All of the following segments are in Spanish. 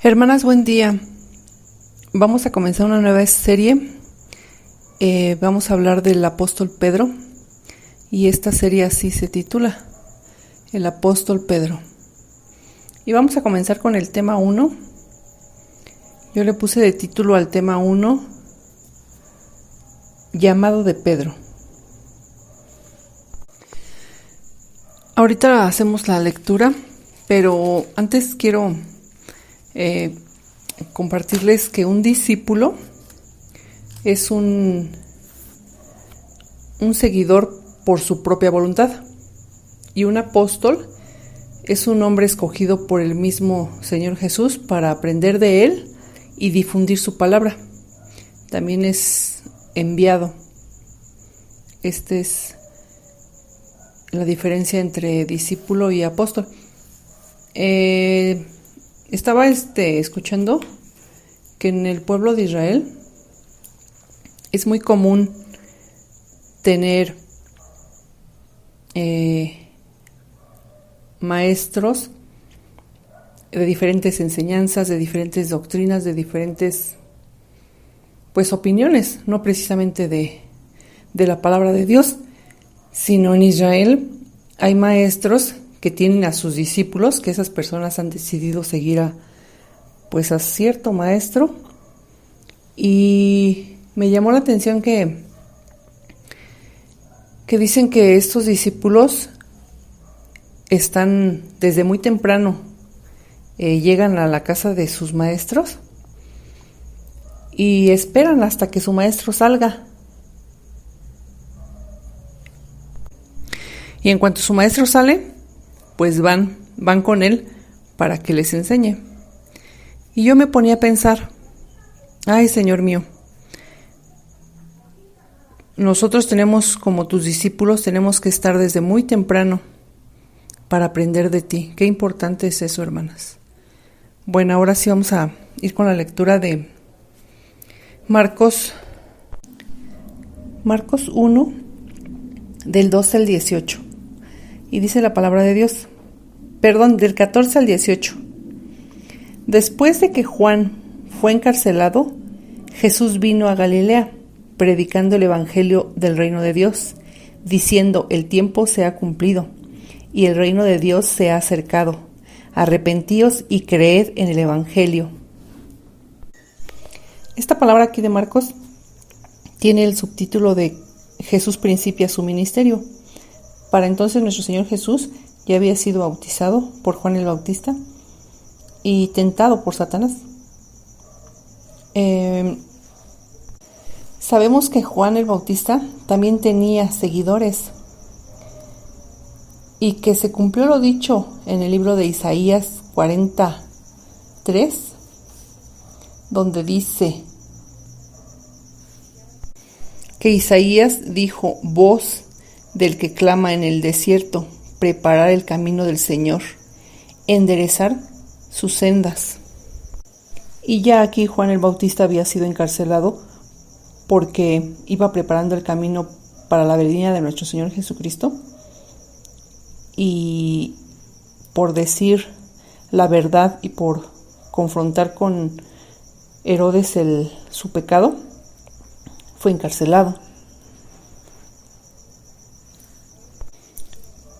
Hermanas, buen día. Vamos a comenzar una nueva serie. Vamos a hablar del apóstol Pedro y esta serie así se titula, El apóstol Pedro. Y vamos a comenzar con el tema 1. Yo le puse de título al tema 1, Llamado de Pedro. Ahorita hacemos la lectura, pero antes quiero compartirles que un discípulo es un seguidor por su propia voluntad y un apóstol es un hombre escogido por el mismo Señor Jesús para aprender de él y difundir su palabra. También es enviado. Esta es la diferencia entre discípulo y apóstol. Estaba escuchando que en el pueblo de Israel es muy común tener maestros de diferentes enseñanzas, de diferentes doctrinas, de diferentes opiniones, no precisamente de la palabra de Dios, sino en Israel hay maestros que tienen a sus discípulos, que esas personas han decidido seguir a cierto maestro. Y me llamó la atención que dicen que estos discípulos están desde muy temprano, llegan a la casa de sus maestros y esperan hasta que su maestro salga. Y en cuanto su maestro sale, pues van con él para que les enseñe. Y yo me ponía a pensar, ay, Señor mío, nosotros tenemos, como tus discípulos, tenemos que estar desde muy temprano para aprender de ti. Qué importante es eso, hermanas. Bueno, ahora sí vamos a ir con la lectura de Marcos 1, del 12 al 18. Y dice la palabra de Dios, del 14 al 18. Después de que Juan fue encarcelado, Jesús vino a Galilea, predicando el evangelio del reino de Dios, diciendo: el tiempo se ha cumplido, y el reino de Dios se ha acercado. Arrepentíos y creed en el evangelio. Esta palabra aquí de Marcos tiene el subtítulo de Jesús principia su ministerio. Para entonces nuestro Señor Jesús ya había sido bautizado por Juan el Bautista y tentado por Satanás. Sabemos que Juan el Bautista también tenía seguidores y que se cumplió lo dicho en el libro de Isaías 43, donde dice que Isaías dijo: voz del que clama en el desierto, preparar el camino del Señor, enderezar sus sendas. Y ya aquí Juan el Bautista había sido encarcelado porque iba preparando el camino para la venida de nuestro Señor Jesucristo, y por decir la verdad y por confrontar con Herodes su pecado, fue encarcelado.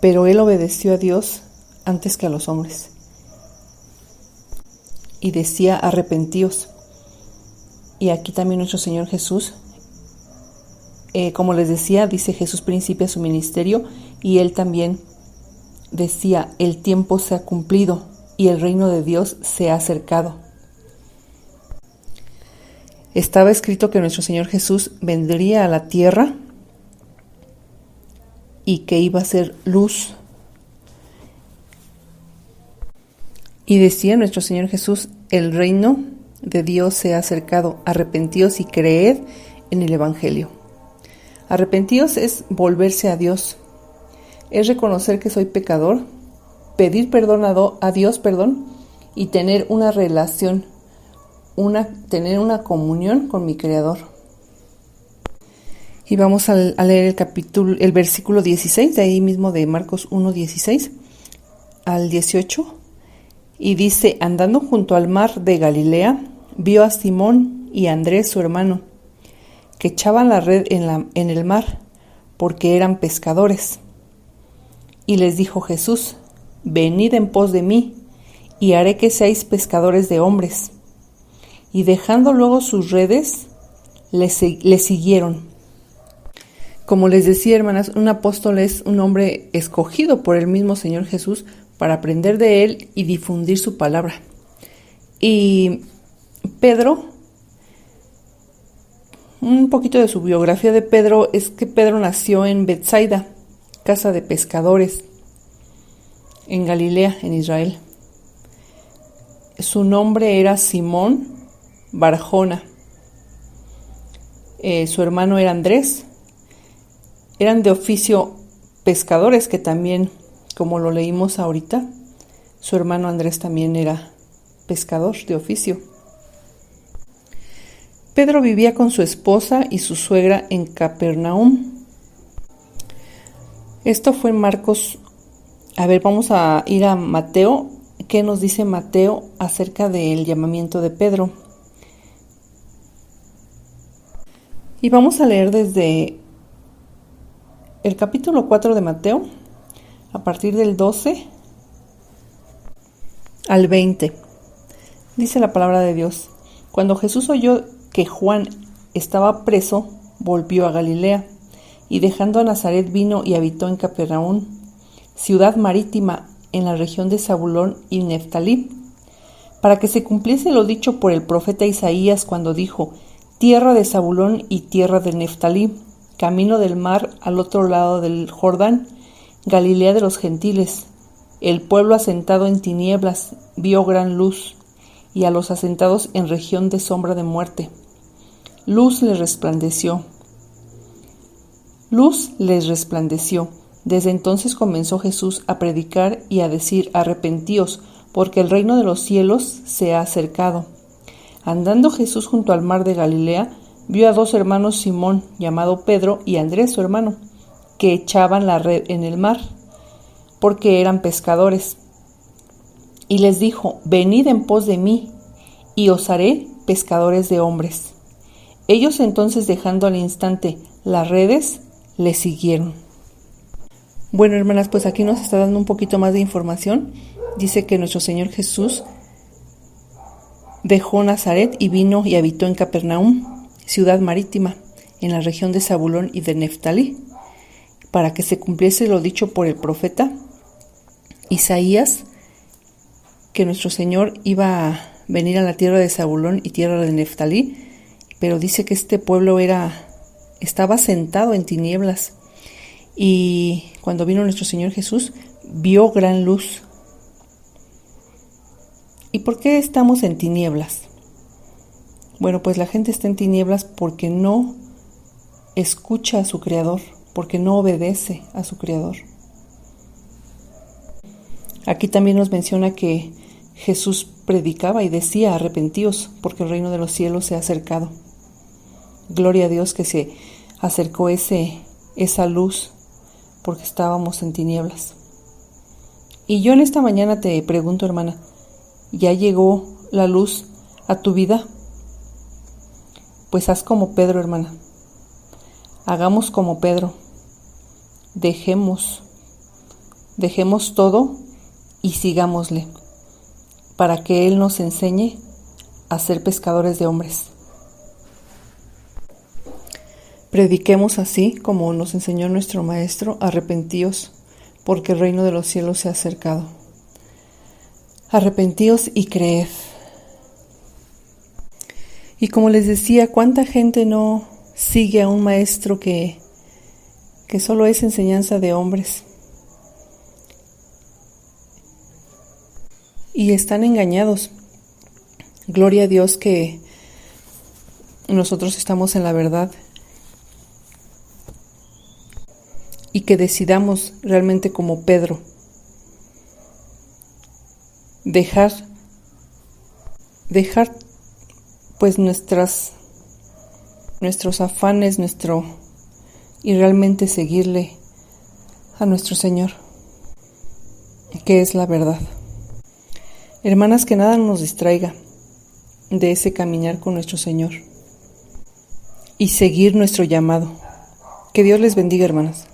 Pero él obedeció a Dios antes que a los hombres. Y decía: arrepentíos. Y aquí también nuestro Señor Jesús, como les decía, dice Jesús principia su ministerio, y él también decía: el tiempo se ha cumplido y el reino de Dios se ha acercado. Estaba escrito que nuestro Señor Jesús vendría a la tierra y que iba a ser luz. Y decía nuestro Señor Jesús: el reino de Dios se ha acercado, arrepentíos y creed en el evangelio. Arrepentíos es volverse a Dios, es reconocer que soy pecador, pedir perdón a Dios, y tener una relación, tener una comunión con mi Creador. Y vamos a leer el versículo 16, de ahí mismo de Marcos 1, 16 al 18. Y dice, andando junto al mar de Galilea, vio a Simón y a Andrés su hermano, que echaban la red en el mar, porque eran pescadores. Y les dijo Jesús, venid en pos de mí, y haré que seáis pescadores de hombres. Y dejando luego sus redes, le siguieron. Como les decía, hermanas, un apóstol es un hombre escogido por el mismo Señor Jesús para aprender de él y difundir su palabra. Y Pedro, un poquito de su biografía de Pedro es que Pedro nació en Betsaida, casa de pescadores, en Galilea, en Israel. Su nombre era Simón Barjona. Su hermano era Andrés. Eran de oficio pescadores, que también, como lo leímos ahorita, su hermano Andrés también era pescador de oficio. Pedro vivía con su esposa y su suegra en Capernaum. Esto fue en Marcos. A ver, vamos a ir a Mateo. ¿Qué nos dice Mateo acerca del llamamiento de Pedro? Y vamos a leer desde el capítulo 4 de Mateo, a partir del 12 al 20. Dice la palabra de Dios: Cuando Jesús oyó que Juan estaba preso, volvió a Galilea, y dejando a Nazaret vino y habitó en Capernaum, ciudad marítima en la región de Zabulón y Neftalí, para que se cumpliese lo dicho por el profeta Isaías cuando dijo: tierra de Zabulón y tierra de Neftalí, camino del mar al otro lado del Jordán, Galilea de los gentiles. El pueblo asentado en tinieblas vio gran luz, y a los asentados en región de sombra de muerte, luz les resplandeció. Luz les resplandeció. Desde entonces comenzó Jesús a predicar y a decir: arrepentíos, porque el reino de los cielos se ha acercado. Andando Jesús junto al mar de Galilea, vio a dos hermanos, Simón, llamado Pedro, y Andrés su hermano, que echaban la red en el mar, porque eran pescadores. Y les dijo: venid en pos de mí, y os haré pescadores de hombres. Ellos entonces, dejando al instante las redes, le siguieron. Bueno, hermanas, pues aquí nos está dando un poquito más de información. Dice que nuestro Señor Jesús dejó Nazaret y vino y habitó en Capernaum, ciudad marítima, en la región de Zabulón y de Neftalí, para que se cumpliese lo dicho por el profeta Isaías, que nuestro Señor iba a venir a la tierra de Zabulón y tierra de Neftalí, pero dice que este pueblo estaba sentado en tinieblas, y cuando vino nuestro Señor Jesús, vio gran luz. ¿Y por qué estamos en tinieblas? Bueno, pues la gente está en tinieblas porque no escucha a su Creador, porque no obedece a su Creador. Aquí también nos menciona que Jesús predicaba y decía: arrepentíos, porque el reino de los cielos se ha acercado. Gloria a Dios que se acercó esa luz, porque estábamos en tinieblas. Y yo en esta mañana te pregunto, hermana, ¿ya llegó la luz a tu vida? Pues haz como Pedro, hermana. Hagamos como Pedro. Dejemos todo y sigámosle, para que Él nos enseñe a ser pescadores de hombres. Prediquemos así como nos enseñó nuestro Maestro: arrepentíos, porque el reino de los cielos se ha acercado. Arrepentíos y creed. Y como les decía, ¿cuánta gente no sigue a un maestro que solo es enseñanza de hombres? Y están engañados. Gloria a Dios que nosotros estamos en la verdad y que decidamos realmente como Pedro dejar pues nuestros afanes, y realmente seguirle a nuestro Señor, que es la verdad. Hermanas, que nada nos distraiga de ese caminar con nuestro Señor y seguir nuestro llamado. Que Dios les bendiga, hermanas.